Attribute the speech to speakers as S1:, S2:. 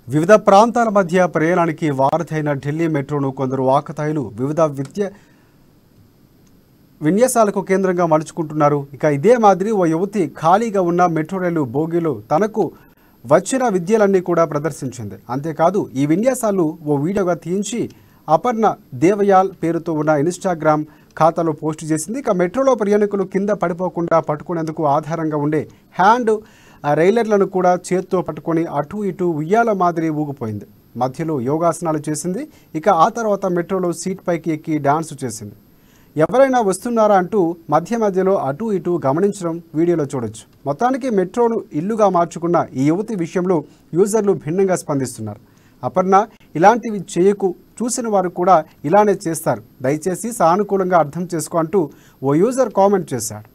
S1: వివిధ ప్రాంతాల మధ్య ప్రయాణానికి వారధైన ఢిల్లీ మెట్రోను కొందరు ఆకతాయిలు వివిధ విన్యాసాలకు కేంద్రంగా మలుచుకుంటున్నారు. ఇక ఇదే మాదిరి ఓ యువతి ఖాళీగా ఉన్న మెట్రో రైలు బోగీలో తనకు వచ్చిన విద్యలన్నీ కూడా ప్రదర్శించింది. అంతేకాదు ఈ విన్యాసాలు ఓ వీడియోగా తీయించి అపర్ణ దేవయాల్ పేరుతో ఉన్న ఇన్స్టాగ్రామ్ ఖాతాలో పోస్టు చేసింది. ఇక మెట్రోలో ప్రయాణికులు కింద పడిపోకుండా పట్టుకునేందుకు ఆధారంగా ఉండే హ్యాండ్ రైలర్లను కూడా చేత్తో పట్టుకొని అటు ఇటు ఉయ్యాల మాదిరి ఊగిపోయింది. మధ్యలో యోగాసనాలు చేసింది. ఇక ఆ తర్వాత మెట్రోలో సీట్ పైకి ఎక్కి డాన్స్ చేసింది. ఎవరైనా వస్తున్నారా అంటూ మధ్యలో అటు ఇటు గమనించడం వీడియోలో చూడొచ్చు. మొత్తానికి మెట్రోను ఇల్లుగా మార్చుకున్న ఈ యువతి విషయంలో యూజర్లు భిన్నంగా స్పందిస్తున్నారు. అపర్ణ, ఇలాంటివి చేయకు, చూసిన వారు కూడా ఇలానే చేస్తారు, దయచేసి సానుకూలంగా అర్థం చేసుకో అంటూ ఓ యూజర్ కామెంట్ చేశాడు.